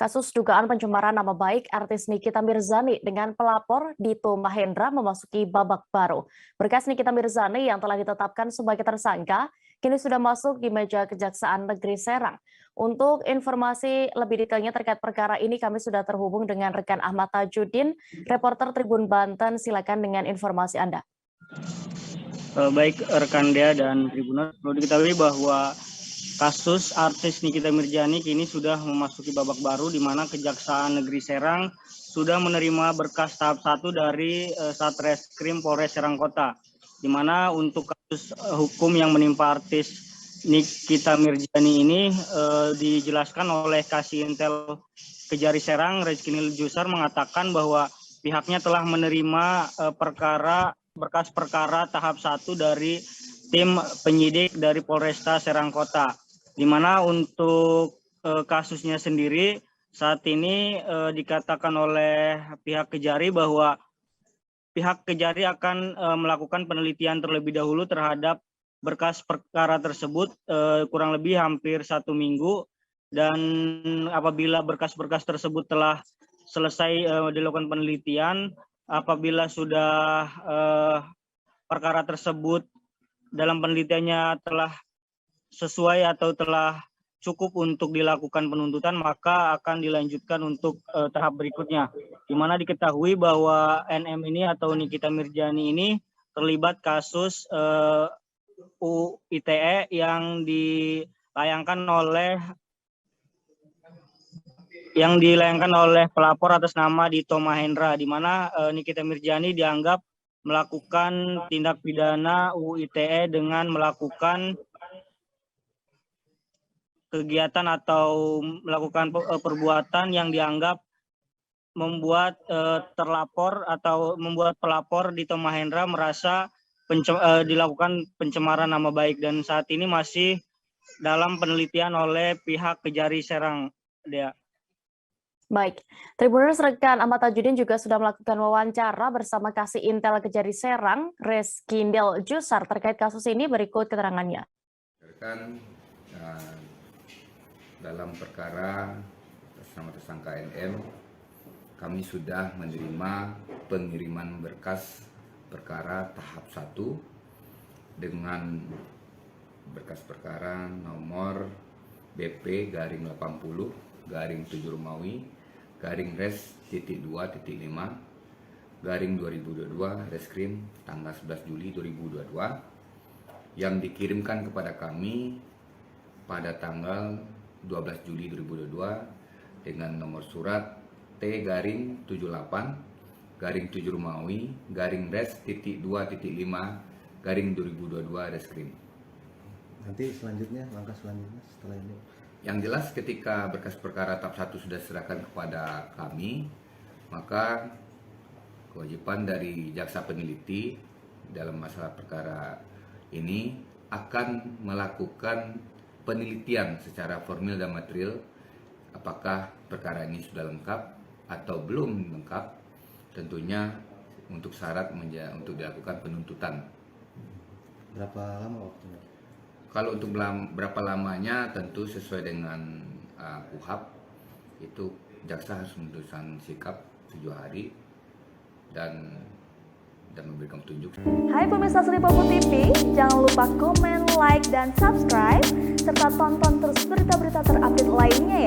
Kasus dugaan pencemaran nama baik artis Nikita Mirzani dengan pelapor Dito Mahendra memasuki babak baru. Berkas Nikita Mirzani yang telah ditetapkan sebagai tersangka kini sudah masuk di meja Kejaksaan Negeri Serang. Untuk informasi lebih detailnya terkait perkara ini kami sudah terhubung dengan rekan Ahmad Tajudin, reporter Tribun Banten. Silakan dengan informasi Anda. Baik rekan Dea dan Tribuners, perlu diketahui bahwa kasus artis Nikita Mirzani kini sudah memasuki babak baru di mana Kejaksaan Negeri Serang sudah menerima berkas tahap 1 dari Satreskrim Polres Serang Kota, di mana untuk kasus hukum yang menimpa artis Nikita Mirzani ini dijelaskan oleh Kasih Intel Kejari Serang Rezky Niljusar mengatakan bahwa pihaknya telah menerima berkas perkara tahap 1 dari tim penyidik dari Polresta Serang Kota, di mana untuk kasusnya sendiri saat ini dikatakan oleh pihak Kejari bahwa pihak Kejari akan melakukan penelitian terlebih dahulu terhadap berkas perkara tersebut kurang lebih hampir 1 minggu, dan apabila berkas-berkas tersebut telah selesai dilakukan penelitian, apabila sudah perkara tersebut dalam penelitiannya telah sesuai atau telah cukup untuk dilakukan penuntutan, maka akan dilanjutkan untuk tahap berikutnya, di mana diketahui bahwa NM ini atau Nikita Mirzani ini terlibat kasus UITE yang dilayangkan oleh pelapor atas nama Dito Mahendra, di mana Nikita Mirzani dianggap melakukan tindak pidana UITE dengan melakukan kegiatan atau melakukan perbuatan yang dianggap membuat pelapor Dito Mahendra merasa dilakukan pencemaran nama baik, dan saat ini masih dalam penelitian oleh pihak Kejari Serang. Dea. Baik, Tribuners rekan Ahmad Tajudin juga sudah melakukan wawancara bersama Kasih Intel Kejari Serang Rezky Niljusar terkait kasus ini. Berikut keterangannya. Dalam perkara bersama tersangka NM, kami sudah menerima pengiriman berkas perkara tahap 1 dengan berkas perkara nomor BP garing 80 garing 7 Romawi garing res titik 2 titik 5 garing 2022 Reskrim tanggal 11 Juli 2022 yang dikirimkan kepada kami pada tanggal 12 Juli 2022 dengan nomor surat T garing 78 garing 7 Romawi garing res titik 2 titik 5 garing 2022 Reskrim. Nanti selanjutnya, langkah selanjutnya setelah ini? Yang jelas ketika berkas perkara tahap 1 sudah diserahkan kepada kami, maka kewajiban dari jaksa peneliti dalam masalah perkara ini akan melakukan penelitian secara formil dan material apakah perkara ini sudah lengkap atau belum lengkap, tentunya untuk syarat untuk dilakukan penuntutan. Berapa lama waktunya? Kalau untuk berapa lamanya tentu sesuai dengan KUHP, itu jaksa harus memutuskan sikap 7 hari dan memberikan petunjuk. Hai pemirsa Sri Popo TV, jangan lupa komen, like, dan subscribe serta tonton terus berita-berita terupdate lainnya